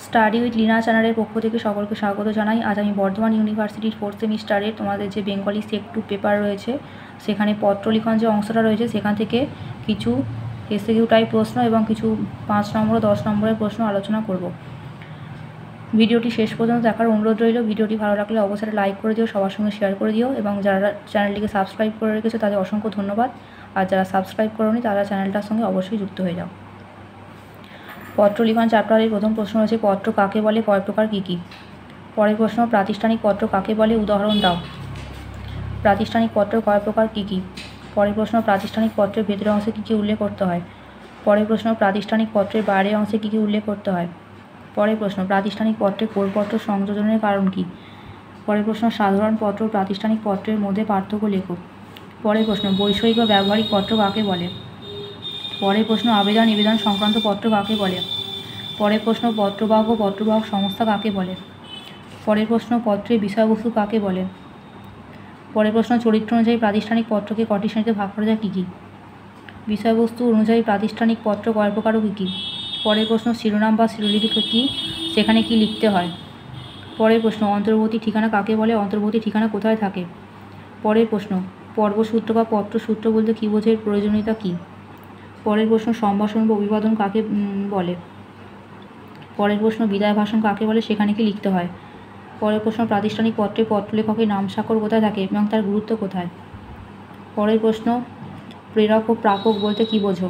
Study with Lina চ্যানেলের পক্ষ থেকে সকলকে স্বাগত জানাই। আজ আমি বর্ধমান ইউনিভার্সিটির 4th সেমিস্টারের তোমাদের যে বেঙ্গলি সেক 2 পেপার রয়েছে সেখানে পত্রলিখন যে অংশটা রয়েছে সেখান থেকে কিছু এসকিউ টাইপ প্রশ্ন এবং কিছু 5 নম্বর ও 10 নম্বরের প্রশ্ন আলোচনা করব। ভিডিওটি শেষ পর্যন্ত দেখার অনুরোধ রইল। ভিডিওটি ভালো লাগলে অবশ্যই লাইক করে দিও, সবার সঙ্গে শেয়ার করে দিও এবং যারা চ্যানেলটিকে সাবস্ক্রাইব করে রেখেছো তাদের অসংখ্য ধন্যবাদ। আর যারা সাবস্ক্রাইব করোনি তারা চ্যানেলটার সঙ্গে অবশ্যই যুক্ত হয়ে যাও। পত্রলিখন চ্যাপ্টারের প্রথম প্রশ্ন হচ্ছে পত্র কাকে বলে, কয় প্রকার কী কী। পরের প্রশ্ন প্রাতিষ্ঠানিক পত্র কাকে বলে, উদাহরণ দাও। প্রাতিষ্ঠানিক পত্র কয় প্রকার কী কী। পরের প্রশ্ন প্রাতিষ্ঠানিক পত্রের ভেতরের অংশে কী কী উল্লেখ করতে হয়। পরের প্রশ্ন প্রাতিষ্ঠানিক পত্রের বাইরের অংশে কী কী উল্লেখ করতে হয়। পরের প্রশ্ন প্রাতিষ্ঠানিক পত্রে কোরপত্র সংযোজনের কারণ কী। পরের প্রশ্ন সাধারণ পত্র প্রাতিষ্ঠানিক পত্রের মধ্যে পার্থক্য লেখো। পরের প্রশ্ন বৈষয়িক বা ব্যবহারিক পত্র কাকে বলে। পরের প্রশ্ন আবেদন নিবেদন সংক্রান্ত পত্র কাকে বলে। পরের প্রশ্ন পত্রবাহক ও পত্রবাহক সংস্থা কাকে বলে। পরের প্রশ্ন পত্রের বিষয়বস্তু কাকে বলে। পরের প্রশ্ন চরিত্র অনুযায়ী প্রাতিষ্ঠানিক পত্রকে কটি শ্রেণীতে ভাগ করা যায় কী কী। বিষয়বস্তু অনুযায়ী প্রাতিষ্ঠানিক পত্র কয় প্রকার ও কী কী। পরের প্রশ্ন শিরোনাম বা শিরোলিপি কী, সেখানে কি লিখতে হয়। পরের প্রশ্ন অন্তর্বর্তী ঠিকানা কাকে বলে, অন্তর্বর্তী ঠিকানা কোথায় থাকে। পরের প্রশ্ন পর্বসূত্র বা পত্রসূত্র বলতে কী বোঝের প্রয়োজনীয়তা কী। পরের প্রশ্ন সম্ভাষণ বা অভিবাদন কাকে বলে। পরের প্রশ্ন বিদায় ভাষণ কাকে বলে, সেখানে কি লিখতে হয়। পরের প্রশ্ন প্রাতিষ্ঠানিক পত্রে পত্রলেখকের নাম স্বাক্ষর কোথায় থাকে এবং তার গুরুত্ব কোথায়। পরের প্রশ্ন প্রেরক ও প্রাপক বলতে কী বোঝো।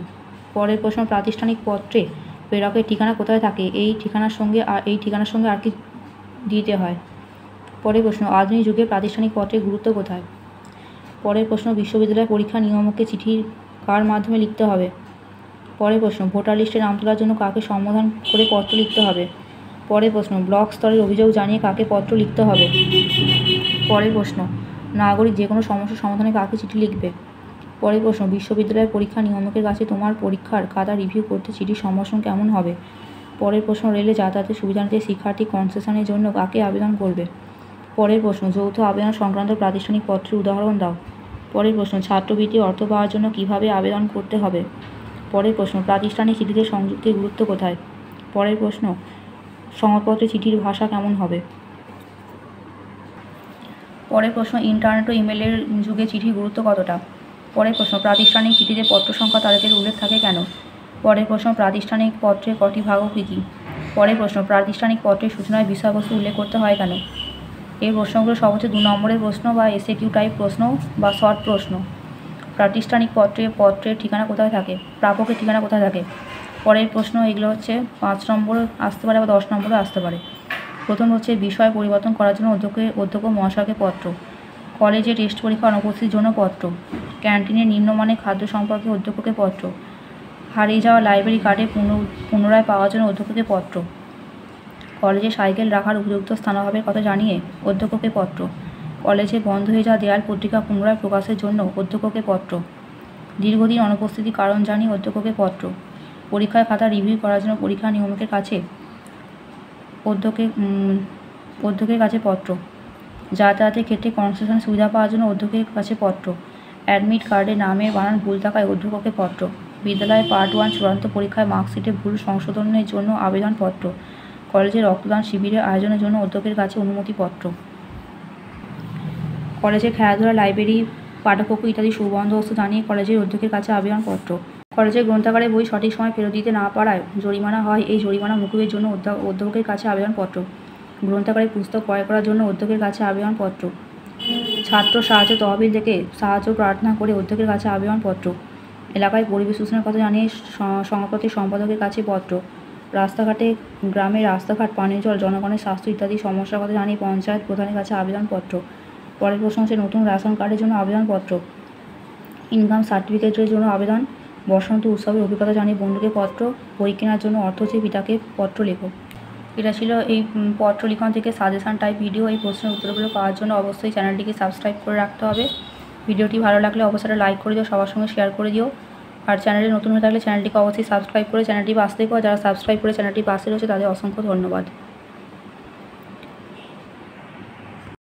পরের প্রশ্ন প্রাতিষ্ঠানিক পত্রে প্রেরকের ঠিকানা কোথায় থাকে, এই ঠিকানার সঙ্গে আর কি দিতে হয়। পরের প্রশ্ন আধুনিক যুগে প্রাতিষ্ঠানিক পত্রের গুরুত্ব কোথায়। পরের প্রশ্ন বিশ্ববিদ্যালয় পরীক্ষা নিয়ামককে চিঠি কার মাধ্যমে লিখতে হবে। পরের প্রশ্ন ভোটার লিস্টে নাম তোলার জন্য কাকে সম্বোধন করে পত্র লিখতে হবে। পরের প্রশ্ন ব্লক স্তরের অভিযোগ জানিয়ে কাকে পত্র লিখতে হবে। পরের প্রশ্ন নাগরিক যে কোনো সমস্যার সমাধানে কাকে চিঠি লিখবে। পরের প্রশ্ন বিশ্ববিদ্যালয়ের পরীক্ষা নিয়ামকের কাছে তোমার পরীক্ষার খাতা রিভিউ করতে চিঠির সম্ভাষণ কেমন হবে। পরের প্রশ্ন রেলে যাতায়াতের সুবিধা নিতে শিক্ষার্থী কনসেশনের জন্য কাকে আবেদন করবে। পরের প্রশ্ন যৌথ আবেদন সংক্রান্ত প্রাতিষ্ঠানিক পত্রের উদাহরণ দাও। পরের প্রশ্ন ছাত্রবৃত্তির অর্থ পাওয়ার জন্য কীভাবে আবেদন করতে হবে। পরের প্রশ্ন প্রাতিষ্ঠানিক চিঠিতে সংযুক্তির গুরুত্ব কোথায়। পরের প্রশ্ন সংবাদপত্রে চিঠির ভাষা কেমন হবে। পরের প্রশ্ন ইন্টারনেট ও ইমেলের যুগে চিঠির গুরুত্ব কতটা। পরের প্রশ্ন প্রাতিষ্ঠানিক চিঠিতে পত্র সংখ্যা তারিখের উল্লেখ থাকে কেন। পরের প্রশ্ন প্রাতিষ্ঠানিক পত্রে কটি ভাগ ও কী কী। পরের প্রশ্ন প্রাতিষ্ঠানিক পত্রের সূচনায় বিষয়বস্তু উল্লেখ করতে হয় কেন। এই প্রশ্নগুলো সব হচ্ছে 2 নম্বরের প্রশ্ন বা এসকিউ টাইপ প্রশ্ন বা শর্ট প্রশ্ন। প্রাতিষ্ঠানিক পত্রের ঠিকানা কোথায় থাকে, প্রাপকের ঠিকানা কোথায় থাকে। পরের প্রশ্ন এগুলো হচ্ছে 5 নম্বর আসতে পারে বা 10 নম্বরে আসতে পারে। প্রথম হচ্ছে বিষয় পরিবর্তন করার জন্য অধ্যক্ষ মহাশয়কে পত্র। কলেজে টেস্ট পরীক্ষা অনুপস্থিতির জন্য পত্র। ক্যান্টিনে নিম্নমানের খাদ্য সম্পর্কে অধ্যক্ষকে পত্র। হারিয়ে যাওয়া লাইব্রেরি কার্ডে পুনরায় পাওয়ার জন্য অধ্যক্ষকে পত্র। কলেজে সাইকেল রাখার উপযুক্ত স্থানাভাবের কথা জানিয়ে অধ্যক্ষকে পত্র। কলেজে বন্ধ হয়ে যাওয়া দেয়াল পত্রিকা পুনরায় প্রকাশের জন্য অধ্যক্ষকে পত্র। দীর্ঘদিন অনুপস্থিতির কারণ জানিয়ে অধ্যক্ষকে পত্র। পরীক্ষার খাতা রিভিউ করার জন্য পরীক্ষা নিয়ামকের কাছে অধ্যক্ষের কাছে পত্র। যাতায়াতের ক্ষেত্রে কনসেশন সুবিধা পাওয়ার জন্য অধ্যক্ষের কাছে পত্র। অ্যাডমিট কার্ডে নামের বানান ভুল থাকায় অধ্যক্ষকে পত্র। বিদ্যালয়ে পার্ট 1 চূড়ান্ত পরীক্ষায় মার্কশিটে ভুল সংশোধনের জন্য আবেদনপত্র। কলেজে রক্তদান শিবিরের আয়োজনের জন্য অধ্যক্ষের কাছে অনুমতিপত্র। কলেজের খেলাধুলা লাইব্রেরি পাঠ্যকক্ষ ইত্যাদি সুবন্দোবস্ত জানিয়ে কলেজের অধ্যক্ষের কাছে আবেদনপত্র। কলেজের গ্রন্থাগারে বই সঠিক সময় ফেরত দিতে না পারায় জরিমানা হয়, এই জরিমানা মুকুবের জন্য অধ্যক্ষের কাছে আবেদনপত্র। গ্রন্থাগারে পুস্তক ক্রয় করার জন্য অধ্যক্ষের কাছে আবেদনপত্র। ছাত্র সাহায্য তহবিল থেকে সাহায্য প্রার্থনা করে অধ্যক্ষের কাছে আবেদনপত্র। এলাকায় পরিবেশ দূষণের কথা জানিয়ে সংবাদপত্রের সম্পাদকের কাছে পত্র। রাস্তাঘাটে গ্রামের রাস্তাঘাট, পানীয় জল, জনগণের স্বাস্থ্য ইত্যাদি সমস্যার কথা জানিয়ে পঞ্চায়েত প্রধানের কাছে আবেদনপত্র। পরের প্রশ্ন হচ্ছে নতুন রেশন কার্ডের জন্য আবেদনপত্র। ইনকাম সার্টিফিকেটের জন্য আবেদন। বসন্ত উৎসবের অভিজ্ঞতা জানিয়ে বন্ধুকে পত্র। বই কেনার জন্য অর্থ চেয়ে পিতাকে পত্র লেখো। এটা ছিল এই পত্রলিখন থেকে সাজেশান টাইপ ভিডিও। এই প্রশ্নের উত্তরগুলো পাওয়ার জন্য অবশ্যই চ্যানেলটিকে সাবস্ক্রাইব করে রাখতে হবে। ভিডিওটি ভালো লাগলে অবশ্যই লাইক করে দিও, সবার সঙ্গে শেয়ার করে দিও। আর চ্যানেলে নতুন হয়ে থাকলে চ্যানেলটিকে অবশ্যই সাবস্ক্রাইব করে চ্যানেলটি পাশে থেকো। যারা সাবস্ক্রাইব করে চ্যানেলটি পাশে রয়েছে তাদের অসংখ্য ধন্যবাদ।